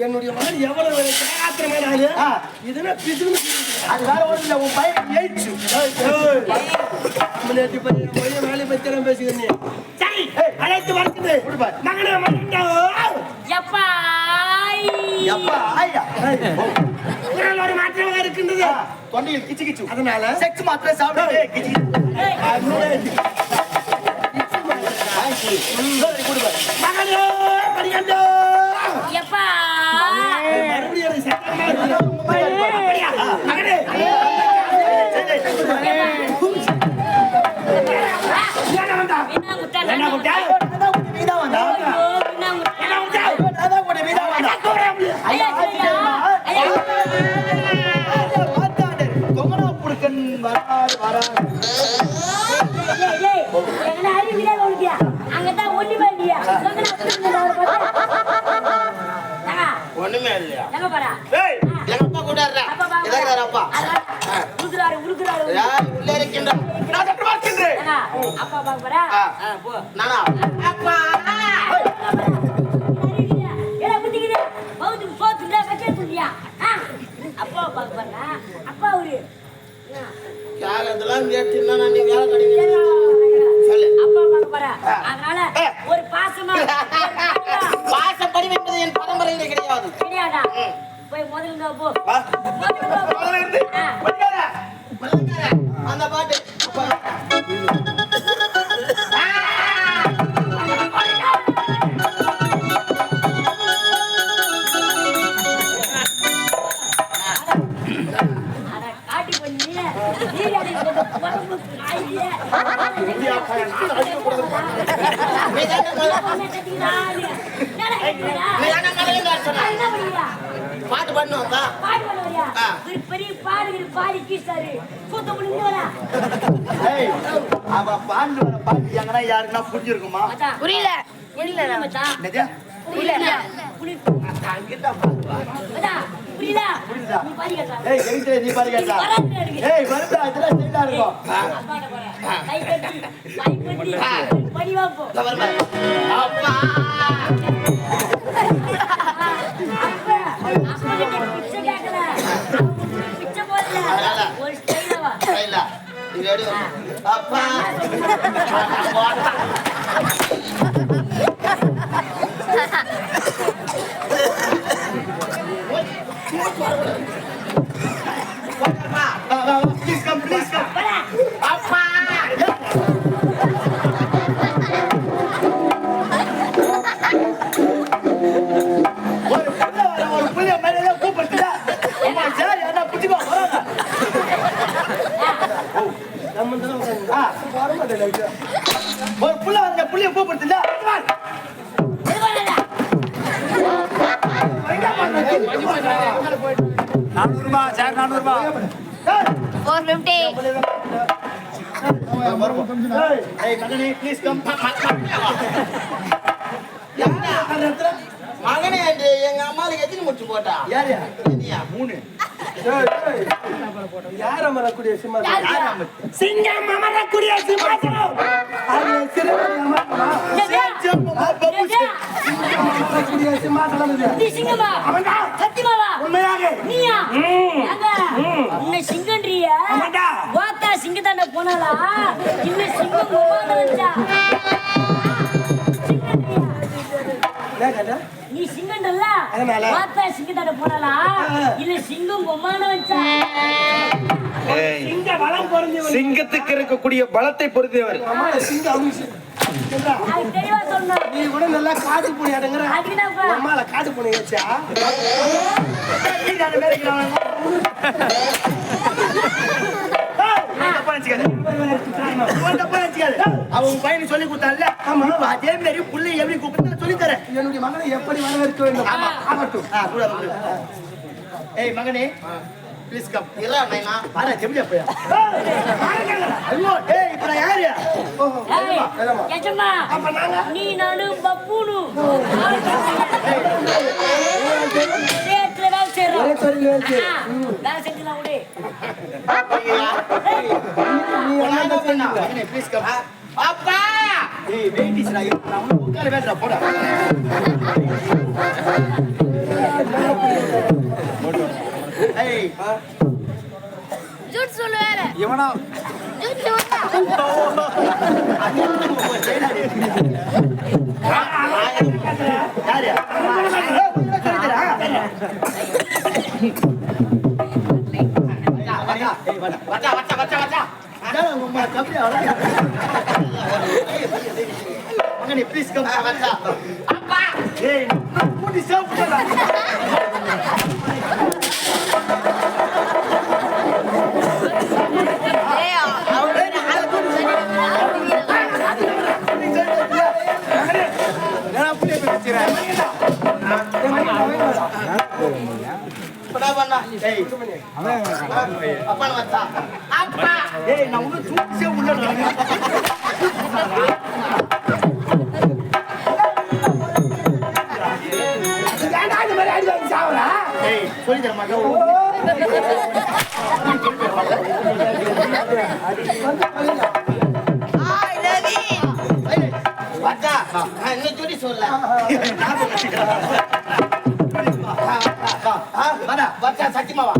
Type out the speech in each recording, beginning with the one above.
என்னுடைய மகன் எவ்வளவு ஆத்திரமான ஆளு இதுனா பிசுன்னு அது வேற ஒண்ணு இல்ல உன் பையன் ஏய்ச்சு முன்னாடி பையன் வேலை பத்தி எல்லாம் பேசுகிறேன் சரி அழைத்து வருகிறது மகனே மகன்டா எப்பா எப்பா ஐயா ஒரு மாத்திரம் இருக்கின்றது தொண்டையில் கிச்சு கிச்சு அதனால செக்ஸ் மாத்திரை சாப்பிட்டு கிச்சு மகனே மரியாதை எப்பா மறுபடியும் மகனே என்ன முட்டா வீதா வந்தா என்ன முட்டா அதான் கூட வீதா வந்தா ஐயா வாத்தாடே கொங்கனா புடுக்கன் வராரு டேய் எங்கனா ஆரி வீடியோ ஓடியா அங்க தான் ஒண்ணி பாடியா கொங்கனா புடுக்கன் வர ஒண்ணுமே இல்லையா எங்க போறா ஏய் எங்க அப்பா கூடாறா எதற்கார அப்பா உருக்குறாரு யார் உள்ள இருக்கின்ற நான் தட்டு வாக்கின்றேன் அப்பா பாக்க போறா போ நானா அப்பா ஏடா புடிக்குது பவுது போத்துடா கட்டே புடியா அப்பா பாக்க போறா அப்பா ஒரு யாரதெல்லாம் கேட்டினா நான் நீ வேலை கடிங்க சொல்லு அப்பா பாக்க போறா அதனால ஒரு பாசமா பாசம் படி என்பது என் பரம்பரையிலே கிடையாது கிடையாதா போய் முதல்ல போ முதல்ல இருந்து வந்தார அந்த பாட்டு அட காட்டி பண்ணி நீராடி உடம்பு காயிலே பாட்டு பண்ணுவாங்க பாடு பண்ணுறியா ஒரு பெரிய பாடுகிற பாடி கீசாரு கூத்த முடிஞ்சவரா ஏய் அவ பாண்டு வர பாட்டு எங்கனா யாருக்குனா புரிஞ்சிருக்குமா புரியல புரியல மச்சான் என்னது புரியல அங்கிட்ட பாடுவா மச்சான் புரியல நீ பாடி கேட்டா ஏய் எங்க நீ பாடு கேட்டா ஏய் வரடா இதெல்லாம் ஸ்டைலா இருக்கும் பாட போறேன் கை கட்டி படி வா போ அப்பா பிச்சை கேட்கல பிச்சை போடல ஒரு ஸ்டைலவா ஸ்டைலா நீ ரெடி அப்பா Please come, please come. Apa? ஒரு புள்ளிய மேல கூப்பிட்டுடா. அம்மா சாரி அண்ணா புடிமா வராங்க. நம்ம தான் வர மாட்டேங்க. ஒரு புள்ள அந்த புள்ளிய கூப்பிட்டுடா. ₹400 சார் ₹400 450 Hey மகனே ப்ளீஸ் கம் மகனே என்று எங்க அம்மாளுக்கு எத்தனை முடிச்சு போட்டா யாரு நீயா 3 யார் அமரக்கூடிய சிம்மாசனம் சிங்கம் அமரக்கூடிய சிம்மாசனம் அது சிறுவன் அமரக்கூடிய சிம்மாசனம் நீ சிங்கமா அவன்டா சத்தியமாவா உண்மையாக நீயா இன்ன சிங்கன்றியா ஆமாடா வாத்தா சிங்கதாண்ட போனாலா இன்ன சிங்கம் போவாத வச்சா நீ சிங்கன்றல்ல வாத்தா சிங்கதாண்ட போனாலா இல்ல சிங்கம் பொம்மான வச்சா சிங்க பலம் பொருந்தியவர் சிங்கத்துக்கு இருக்கக்கூடிய பலத்தை பொறுத்தவர் அம்மா சிங்க அமிஷ் அது தெளிவா சொன்னா நீ கூட நல்லா காட்டு பூனை அடங்கற அதுதான்ப்பா அம்மால காட்டு பூனை வச்சா நீ நான் மேரிக்கிறான் அவன் பையனை சொல்லி கொடுத்தான்ல அதே மாதிரி புள்ளை எப்படி கூப்பிட்டு சொல்லி தரேன் என்னுடைய மகனை எப்படி வரவேற்க வேண்டும் ஆகட்டும் ஏய் மகனே ப்ளீஸ் கம் இல்ல நைனா பாரு எப்படி போயா ஐயோ ஏய் இப்ப யாரு ஏஜம்மா நீ நானு பப்புனு சேத்துல வேலை செய்றோம் வேலை செஞ்சலாம் விடு மகனே ப்ளீஸ் கம் அப்பா ஏய் வெயிட் இஸ் நான் உட்கார வேண்டா போடா இவனா யாரு மகனே ப்ளீஸ் கம் அப்பா ஏய் கூட்டி சாப்பிடுடா ஏய் நான் உன்ன தூக்கிச்சே உள்ளடா ஏன்டா இந்த மாதிரி அடி வாங்கி சாவறா ஏய் சொல்லி தர மாட்டே ஐ லவ் யூ வாடா என்ன ஜோடி சொல்ல வாடா வாடா சத்தியமா வா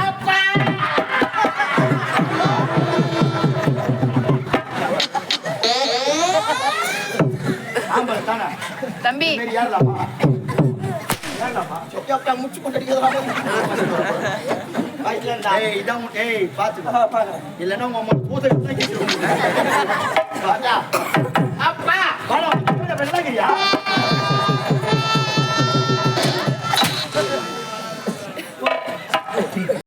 அப்பா ஆமா தானா தம்பி மேரி யாரலாமா சொக்கா முச்சு கொண்டடிக்கிறதா வைட்லண்டா ஏய் இதான் ஏய் பாத்து இல்லனா உங்க அம்மா பூத வாடா அப்பா வாடா வெள்ளகிரியா